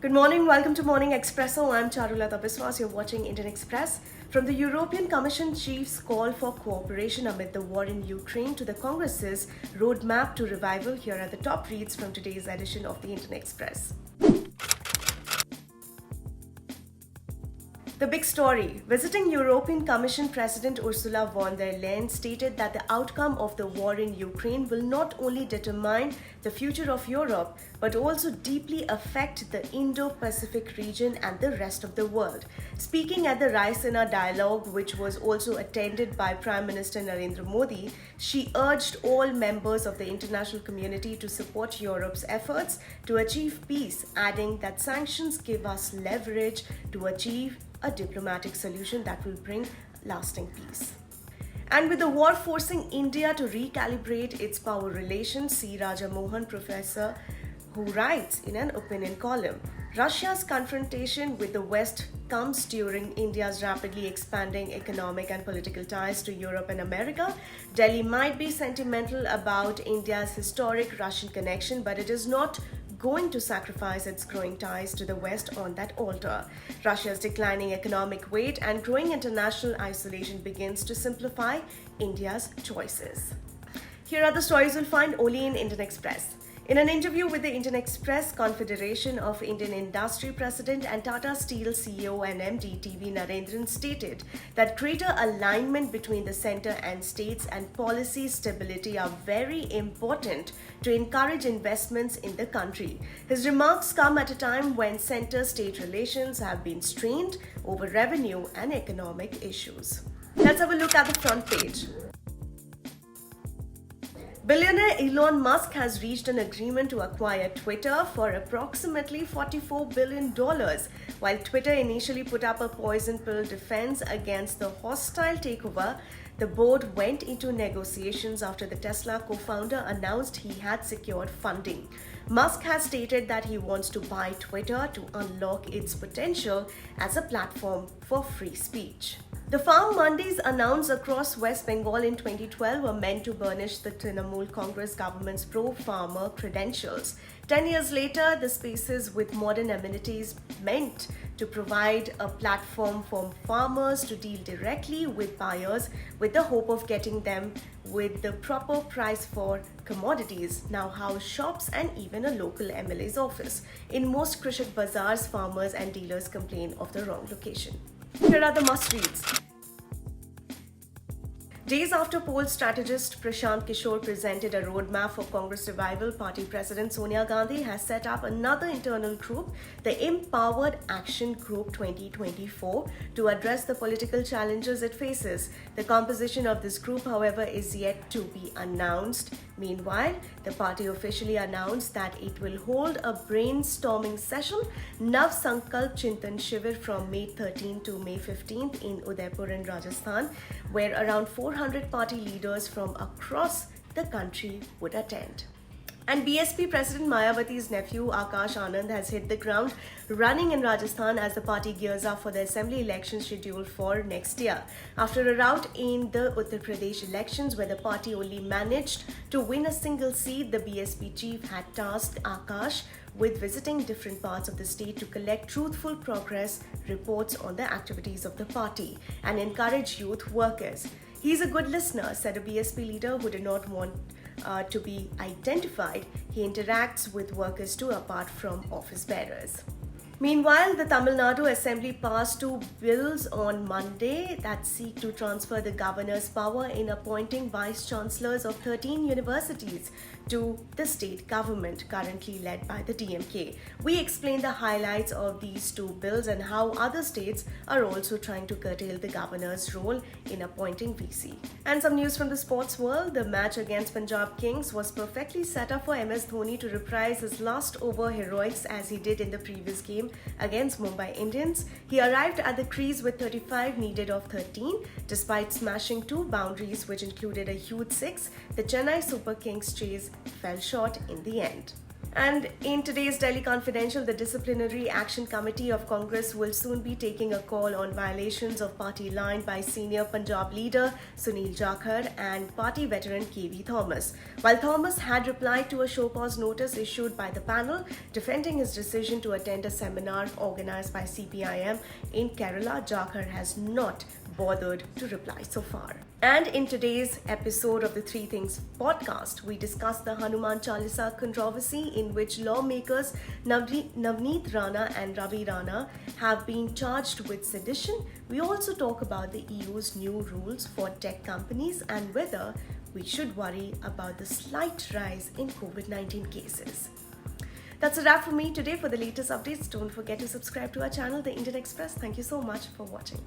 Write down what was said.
Good morning, welcome to Morning Expresso. I'm Charulata Biswas. You're watching Indian Express. From the European Commission chief's call for cooperation amid the war in Ukraine to the Congress's roadmap to revival, here are the top reads from today's edition of the Indian Express. The big story. Visiting European Commission President Ursula von der Leyen stated that the outcome of the war in Ukraine will not only determine the future of Europe, but also deeply affect the Indo-Pacific region and the rest of the world. Speaking at the Raisina dialogue, which was also attended by Prime Minister Narendra Modi, she urged all members of the international community to support Europe's efforts to achieve peace, adding that sanctions give us leverage to achieve a diplomatic solution that will bring lasting peace. And with the war forcing India to recalibrate its power relations, C. Raja Mohan, professor who writes in an opinion column, Russia's confrontation with the West comes during India's rapidly expanding economic and political ties to Europe and America. Delhi might be sentimental about India's historic Russian connection, but it is not going to sacrifice its growing ties to the West on that altar. Russia's declining economic weight and growing international isolation begins to simplify India's choices. Here are the stories you'll find only in Indian Express. In an interview with the Indian Express, Confederation of Indian Industry President and Tata Steel CEO and MD TV Narendran stated that greater alignment between the centre and states and policy stability are very important to encourage investments in the country. His remarks come at a time when centre-state relations have been strained over revenue and economic issues. Let's have a look at the front page. Billionaire Elon Musk has reached an agreement to acquire Twitter for approximately $44 billion. While Twitter initially put up a poison pill defense against the hostile takeover, the board went into negotiations after the Tesla co-founder announced he had secured funding. Musk has stated that he wants to buy Twitter to unlock its potential as a platform for free speech. The farm mandis announced across West Bengal in 2012 were meant to burnish the Trinamool Congress government's pro-farmer credentials. 10 years later, the spaces with modern amenities meant to provide a platform for farmers to deal directly with buyers with the hope of getting them with the proper price for commodities now house shops and even a local MLA's office. In most Krishak bazaars, farmers and dealers complain of the wrong location. Here are the must-reads. Days after poll strategist Prashant Kishor presented a roadmap for Congress revival, party president Sonia Gandhi has set up another internal group, the Empowered Action Group 2024, to address the political challenges it faces. The composition of this group, however, is yet to be announced. Meanwhile, the party officially announced that it will hold a brainstorming session, Nav Sankalp Chintan Shivir, from May 13 to May 15 in Udaipur in Rajasthan, where around 400 party leaders from across the country would attend. And BSP President Mayawati's nephew Akash Anand has hit the ground running in Rajasthan as the party gears up for the assembly election scheduled for next year. After a rout in the Uttar Pradesh elections where the party only managed to win a single seat, the BSP chief had tasked Akash with visiting different parts of the state to collect truthful progress reports on the activities of the party and encourage youth workers. He's a good listener, said a BSP leader who did not want to be identified. He interacts with workers too, apart from office bearers. Meanwhile, the Tamil Nadu Assembly passed two bills on Monday that seek to transfer the governor's power in appointing vice-chancellors of 13 universities to the state government, currently led by the DMK. We explain the highlights of these two bills and how other states are also trying to curtail the governor's role in appointing VC. And some news from the sports world. The match against Punjab Kings was perfectly set up for MS Dhoni to reprise his last over heroics as he did in the previous game against Mumbai Indians. He arrived at the crease with 35 needed of 13. Despite smashing two boundaries, which included a huge six, the Chennai Super Kings chase fell short in the end. And in today's Delhi Confidential, the Disciplinary Action Committee of Congress will soon be taking a call on violations of party line by senior Punjab leader Sunil Jakhar and party veteran KV Thomas. While Thomas had replied to a show cause notice issued by the panel defending his decision to attend a seminar organized by CPIM in Kerala, Jakhar has not bothered to reply so far. And in today's episode of the Three Things podcast, we discuss the Hanuman Chalisa controversy in which lawmakers Navneet Rana and Ravi Rana have been charged with sedition. We also talk about the EU's new rules for tech companies and whether we should worry about the slight rise in COVID-19 cases. That's a wrap for me today. For the latest updates, don't forget to subscribe to our channel, The Indian Express. Thank you so much for watching.